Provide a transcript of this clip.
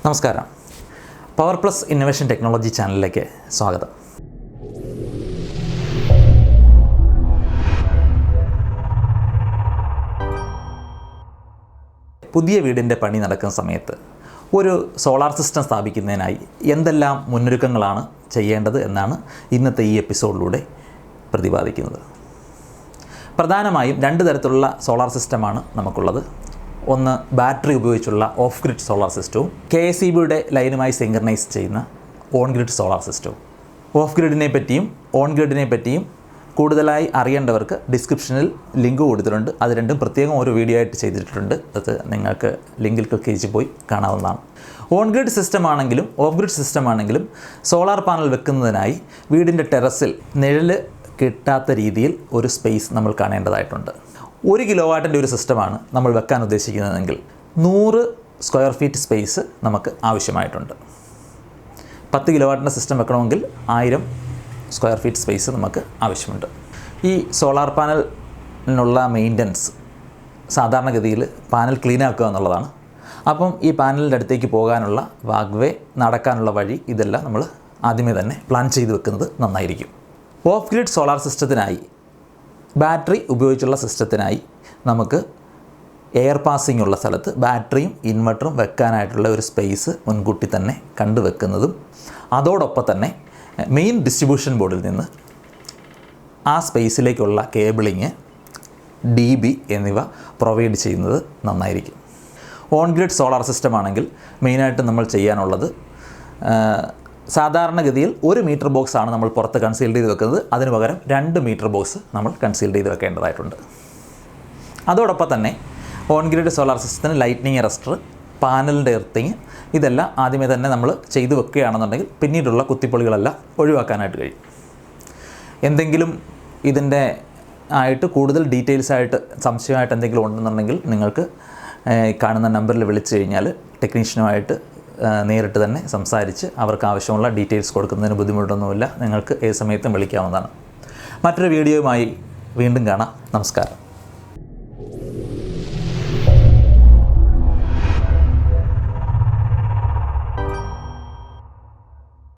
നമസ്കാരം. പവർപ്ലസ് innovation technology ചാനലിലേക്ക് സ്വാഗതം. പുതിയ വീടിൻ്റെ പണി നടക്കുന്ന സമയത്ത് ഒരു സോളാർ സിസ്റ്റം സ്ഥാപിക്കുന്നതിനായി എന്തെല്ലാം മുന്നൊരുക്കങ്ങളാണ് ചെയ്യേണ്ടത് എന്നാണ് ഇന്നത്തെ ഈ എപ്പിസോഡിലൂടെ പ്രതിപാദിക്കുന്നത്. പ്രധാനമായും രണ്ട് തരത്തിലുള്ള സോളാർ സിസ്റ്റമാണ് നമുക്കുള്ളത്. ഒന്ന് ബാറ്ററി ഉപയോഗിച്ചുള്ള ഓഫ് ഗ്രിഡ് സോളാർ സിസ്റ്റവും KSEBയുടെ ലൈനുമായി സിങ്ക്രണൈസ് ചെയ്യുന്ന ഓൺ ഗ്രിഡ് സോളാർ സിസ്റ്റവും. ഓഫ് ഗ്രിഡിനെ പറ്റിയും ഓൺ ഗ്രിഡിനെ പറ്റിയും കൂടുതലായി അറിയേണ്ടവർക്ക് ഡിസ്ക്രിപ്ഷനിൽ ലിങ്ക് കൊടുത്തിട്ടുണ്ട്. അത് രണ്ടും പ്രത്യേകം ഒരു വീഡിയോ ആയിട്ട് ചെയ്തിട്ടുണ്ട്. അത് നിങ്ങൾക്ക് ലിങ്കിൽ ക്ലിക്ക് ചെയ്ത് പോയി കാണാവുന്നതാണ്. ഓൺ ഗ്രിഡ് സിസ്റ്റം ആണെങ്കിലും ഓഫ് ഗ്രിഡ് സിസ്റ്റം ആണെങ്കിലും സോളാർ പാനൽ വെക്കുന്നതിനായി വീടിൻ്റെ ടെറസിൽ നിഴൽ കിട്ടാത്ത രീതിയിൽ ഒരു സ്പേസ് നമ്മൾ കാണേണ്ടതായിട്ടുണ്ട്. 1 കിലോവാട്ടിൻ്റെ ഒരു സിസ്റ്റമാണ് നമ്മൾ വെക്കാൻ ഉദ്ദേശിക്കുന്നതെങ്കിൽ 100 സ്ക്വയർ ഫീറ്റ് സ്പേസ് നമുക്ക് ആവശ്യമായിട്ടുണ്ട്. 10 കിലോവാട്ടിൻ്റെ സിസ്റ്റം വെക്കണമെങ്കിൽ 1000 സ്ക്വയർ ഫീറ്റ് സ്പേസ് നമുക്ക് ആവശ്യമുണ്ട്. ഈ സോളാർ പാനലിനുള്ള മെയിൻ്റനൻസ് സാധാരണഗതിയിൽ പാനൽ ക്ലീൻ ആക്കുക എന്നുള്ളതാണ്. അപ്പം ഈ പാനലിൻ്റെ അടുത്തേക്ക് പോകാനുള്ള വാഗ്വേ, നടക്കാനുള്ള വഴി, ഇതെല്ലാം നമ്മൾ ആദ്യമേ തന്നെ പ്ലാൻ ചെയ്ത് വെക്കുന്നത് നന്നായിരിക്കും. ഓഫ് ഗ്രിഡ് സോളാർ സിസ്റ്റത്തിനായി, ബാറ്ററി ഉപയോഗിച്ചുള്ള സിസ്റ്റത്തിനായി നമുക്ക് എയർ പാസിംഗ് ഉള്ള സ്ഥലത്ത് ബാറ്ററിയും ഇൻവെർട്ടറും വെക്കാനായിട്ടുള്ള ഒരു സ്പേസ് മുൻകൂട്ടി തന്നെ കണ്ടുവെക്കുന്നതും അതോടൊപ്പം തന്നെ മെയിൻ ഡിസ്ട്രിബ്യൂഷൻ ബോർഡിൽ നിന്ന് ആ സ്പേസിലേക്കുള്ള കേബിളിങ്, DB എന്നിവ പ്രൊവൈഡ് ചെയ്യുന്നത് നന്നായിരിക്കും. ഓൺ ഗ്രിഡ് സോളാർ സിസ്റ്റം ആണെങ്കിൽ മെയിനായിട്ട് നമ്മൾ ചെയ്യാനുള്ളത്, സാധാരണഗതിയിൽ 1 മീറ്റർ ബോക്സ് ആണ് നമ്മൾ പുറത്ത് കൺസീൽഡ് ചെയ്ത് വെക്കുന്നത്. അതിന് പകരം 2 മീറ്റർ ബോക്സ് നമ്മൾ കൺസീൽഡ് ചെയ്ത് വെക്കേണ്ടതായിട്ടുണ്ട്. അതോടൊപ്പം തന്നെ ഓൺ ഗ്രിഡ് സോളാർ സിസ്റ്റത്തിന് ലൈറ്റ്നിങ് അറസ്റ്റർ, പാനലിൻ്റെ എർത്തിങ്, ഇതെല്ലാം ആദ്യമേ തന്നെ നമ്മൾ ചെയ്തു വെക്കുകയാണെന്നുണ്ടെങ്കിൽ പിന്നീടുള്ള കുത്തിപ്പൊളികളെല്ലാം ഒഴിവാക്കാനായിട്ട് കഴിയും. എന്തെങ്കിലും ഇതിൻ്റെ ആയിട്ട് കൂടുതൽ ഡീറ്റെയിൽസ് ആയിട്ട് സംശയമായിട്ട് എന്തെങ്കിലും ഉണ്ടെന്നുണ്ടെങ്കിൽ നിങ്ങൾക്ക് കാണുന്ന നമ്പറിൽ വിളിച്ചു കഴിഞ്ഞാൽ ടെക്നീഷ്യനുമായിട്ട് നേരിട്ട് തന്നെ സംസാരിച്ച് അവർക്ക് ആവശ്യമുള്ള ഡീറ്റെയിൽസ് കൊടുക്കുന്നതിന് ബുദ്ധിമുട്ടൊന്നുമില്ല. നിങ്ങൾക്ക് ഏത് സമയത്തും വിളിക്കാവുന്നതാണ്. മറ്റൊരു വീഡിയോയുമായി വീണ്ടും കാണാം. നമസ്കാരം.